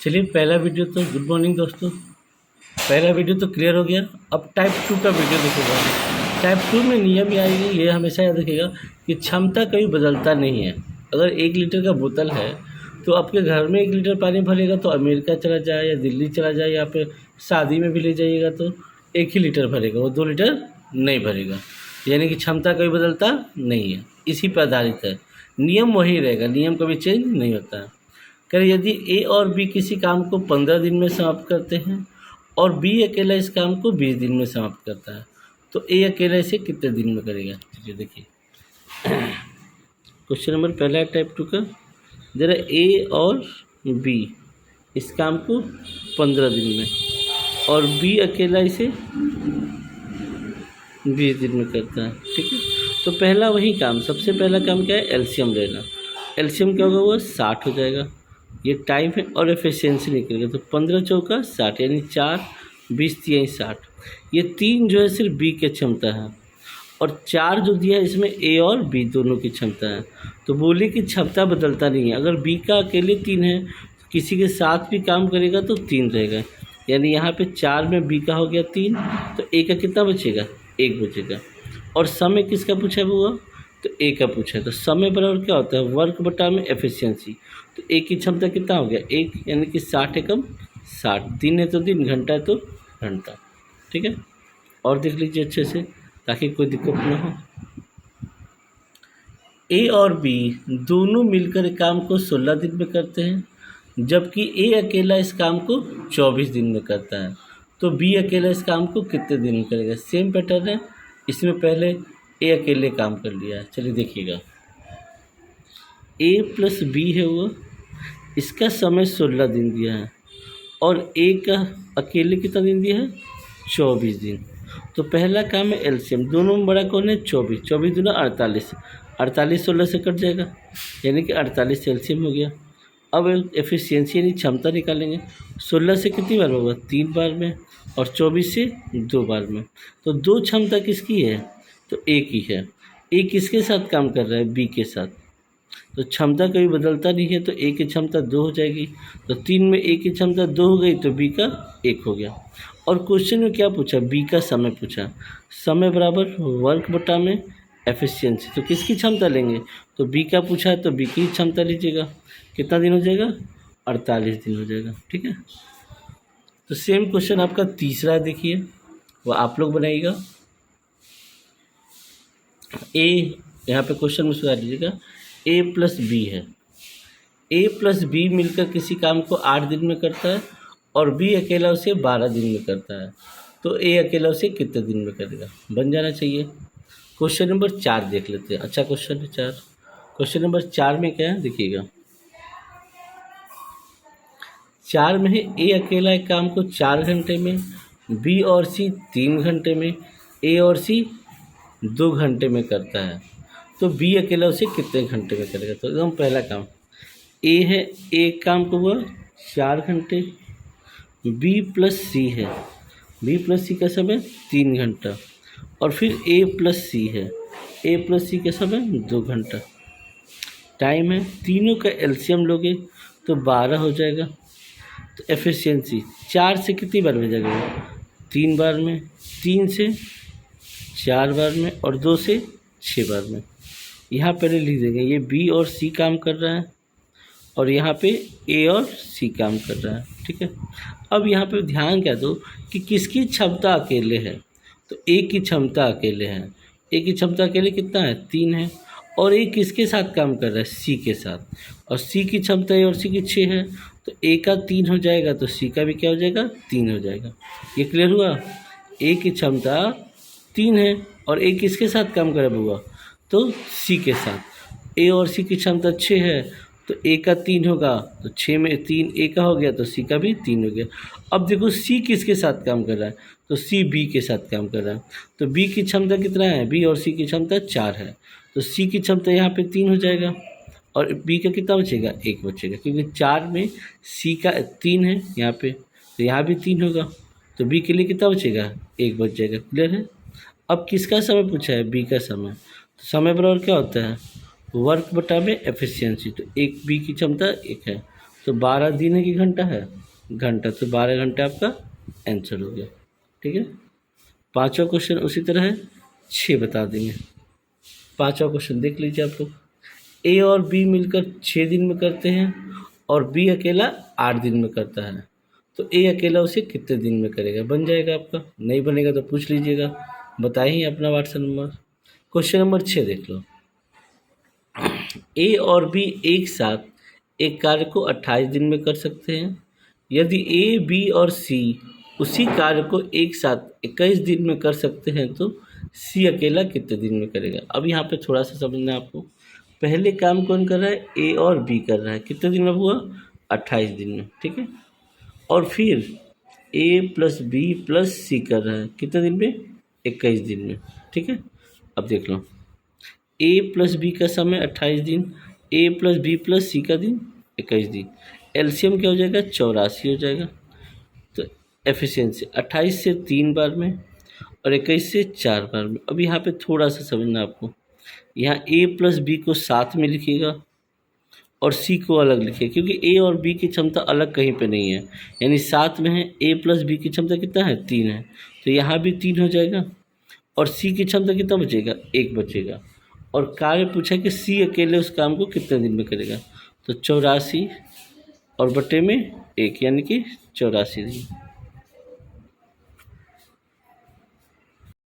चलिए पहला वीडियो तो गुड मॉर्निंग दोस्तों, पहला वीडियो तो क्लियर हो गया। अब टाइप 2 का वीडियो देखिएगा। टाइप 2 में नियम ये आएगी, ये हमेशा याद रखिएगा कि क्षमता कभी बदलता नहीं है। अगर 1 लीटर का बोतल है तो आपके घर में 1 लीटर पानी भरेगा तो अमेरिका चला जाए या दिल्ली चला जाए या फिर शादी में भी ले जाइएगा तो 1 ही लीटर भरेगा, वो 2 लीटर नहीं भरेगा। यानी कि क्षमता कभी बदलता नहीं है, इसी पर आधारित है। नियम वही रहेगा, नियम कभी चेंज नहीं होता है। कह यदि ए और बी किसी काम को 15 दिन में समाप्त करते हैं और बी अकेला इस काम को 20 दिन में समाप्त करता है तो ए अकेला इसे कितने दिन में करेगा। चलिए देखिए क्वेश्चन नंबर पहला है टाइप 2 का। जरा ए और बी इस काम को 15 दिन में और बी अकेला इसे 20 दिन में करता है, ठीक है। तो पहला वही काम, सबसे पहला काम क्या है, एलसीएम लेना। एलसीएम क्या होगा, वो 60 हो जाएगा। ये टाइम है और एफिशिएंसी निकलेगा तो 15 चौका 60 यानी 4 20 3 60। ये 3 जो है सिर्फ बी की क्षमता है और 4 जो दिया है इसमें ए और बी दोनों की क्षमता है। तो बोले कि क्षमता बदलता नहीं है। अगर बी का अकेले 3 है तो किसी के साथ भी काम करेगा तो 3 रहेगा। यानी यहाँ पे 4 में बी का हो गया 3 तो ए का कितना बचेगा, 1 बचेगा। और समय किसका पूछा हुआ, तो ए का पूछा है। तो समय बराबर क्या होता है, वर्क बटा में एफिशिएंसी। तो ए की क्षमता कितना हो गया 1, यानी कि 60 एकम 60। दिन है तो दिन, घंटा है तो घंटा, ठीक है। और देख लीजिए अच्छे से ताकि कोई दिक्कत ना हो। ए और बी दोनों मिलकर काम को 16 दिन में करते हैं जबकि ए अकेला इस काम को 24 दिन में करता है। तो बी अकेला इस काम को कितने दिन में करेगा। सेम पैटर्न है, इसमें पहले ए अकेले काम कर लिया है। चलिए देखिएगा, ए प्लस बी है वो, इसका समय 16 दिन दिया है और ए का अकेले कितना दिन दिया है, 24 दिन। तो पहला काम है एलसीएम, दोनों में बड़ा कौन है, 24 24 दूना 48, 48 16 से कट जाएगा यानी कि 48 एलसीएम हो गया। अब एफिशिएंसी यानी क्षमता निकालेंगे। 16 से कितनी बार होगा, 3 बार में, और 24 से 2 बार में। तो 2 क्षमता किसकी है, तो ए की है। ए किसके साथ काम कर रहा है, बी के साथ। तो क्षमता कभी बदलता नहीं है तो ए की क्षमता 2 हो जाएगी। तो 3 में ए की क्षमता 2 हो गई तो बी का 1 हो गया। और क्वेश्चन में क्या पूछा, बी का समय पूछा। समय बराबर वर्क बटा में एफिशिएंसी। तो किसकी क्षमता लेंगे, तो बी का पूछा है तो बी की क्षमता लीजिएगा। कितना दिन हो जाएगा, 48 दिन हो जाएगा, ठीक है। तो सेम क्वेश्चन आपका तीसरा देखिए, वो आप लोग बनाइएगा। ए यहाँ पे क्वेश्चन में सुधार लीजिएगा, ए प्लस बी है। ए प्लस बी मिलकर किसी काम को 8 दिन में करता है और बी अकेला उसे 12 दिन में करता है। तो ए अकेला उसे कितने दिन में करेगा, बन जाना चाहिए। क्वेश्चन नंबर 4 देख लेते हैं। अच्छा क्वेश्चन है 4। क्वेश्चन नंबर 4 में क्या है देखिएगा, 4 में है ए अकेला एक काम को 4 घंटे में, बी और सी 3 घंटे में, ए और सी 2 घंटे में करता है। तो बी अकेला उसे कितने घंटे में करेगा। तो एकदम पहला काम ए है, एक काम को हुआ 4 घंटे, बी प्लस सी है, बी प्लस सी का समय 3 घंटा, और फिर ए प्लस सी है, ए प्लस सी का समय 2 घंटा। टाइम है, तीनों का एलसीएम लोगे तो 12 हो जाएगा। तो एफिशिएंसी 4 से कितनी बार में जाएगा, 3 बार में, 3 से 4 बार में और 2 से 6 बार में। यहाँ पहले लिख देंगे ये बी और सी काम कर रहा है और यहाँ पे ए और सी काम कर रहा है, ठीक है। अब यहाँ पे ध्यान क्या दो कि किसकी क्षमता अकेले है, तो ए की क्षमता अकेले है। ए की क्षमता अकेले कितना है, 3 है। और ए किसके साथ काम कर रहा है, सी के साथ, और सी की क्षमता ए और सी की 6 है। तो ए का 3 हो जाएगा तो सी का भी क्या हो जाएगा, 3 हो जाएगा। ये क्लियर हुआ, ए की क्षमता 3 है और ए किसके साथ काम कर रहा हुआ, तो सी के साथ। ए और सी की क्षमता 6 है तो ए का 3 होगा तो 6 में 3 ए का हो गया तो सी का भी 3 हो गया। अब देखो सी किसके साथ काम कर रहा है, तो सी बी के साथ काम कर रहा है। तो बी की क्षमता कितना है, बी और सी की क्षमता 4 है। तो सी की क्षमता यहाँ पे 3 हो जाएगा और बी का कितना बचेगा, 1 बचेगा, क्योंकि 4 में सी का 3 है यहाँ पे, तो यहाँ भी 3 होगा। तो बी के लिए कितना बचेगा, 1 बच जाएगा। क्लियर है। अब किसका समय पूछा है, बी का समय। तो समय बराबर क्या होता है, वर्क बटा में एफिशिएंसी। तो 1 बी की क्षमता 1 है तो 12 दिन है कि घंटा है, घंटा, तो 12 घंटा आपका आंसर हो गया। ठीक है, पांचवा क्वेश्चन उसी तरह है, 6 बता देंगे। पांचवा क्वेश्चन देख लीजिए आप लोग। ए और बी मिलकर 6 दिन में करते हैं और बी अकेला 8 दिन में करता है, तो ए अकेला उसे कितने दिन में करेगा? बन जाएगा आपका, नहीं बनेगा तो पूछ लीजिएगा, बताइए अपना व्हाट्सएप नंबर। क्वेश्चन नंबर 6 देख लो। ए और बी एक साथ एक कार्य को 28 दिन में कर सकते हैं। यदि ए, बी और सी उसी कार्य को एक साथ 21 दिन में कर सकते हैं तो सी अकेला कितने दिन में करेगा? अब यहाँ पे थोड़ा सा समझना है आपको। पहले काम कौन कर रहा है? ए और बी कर रहा है। कितने दिन में हुआ? 28 दिन में। ठीक है, और फिर ए प्लस बी प्लस सी कर रहा है। कितने दिन में? 21 दिन में। ठीक है, अब देख लो, ए प्लस बी का समय 28 दिन, ए प्लस बी प्लस सी का दिन 21 दिन, एलसीएम क्या हो जाएगा? 84 हो जाएगा। तो एफिशिएंसी 28 से 3 बार में और 21 से 4 बार में। अब यहाँ पे थोड़ा सा समझना आपको, यहाँ ए प्लस बी को साथ में लिखिएगा और सी को अलग लिखिए, क्योंकि ए और बी की क्षमता अलग कहीं पे नहीं है, यानी साथ में है। ए प्लस बी की क्षमता कितना है? 3 है, तो यहाँ भी 3 हो जाएगा। और सी की क्षमता कितना बचेगा? 1 बचेगा। और कार्य पूछा कि सी अकेले उस काम को कितने दिन में करेगा, तो 84 और बटे में 1 यानी कि 84 दिन।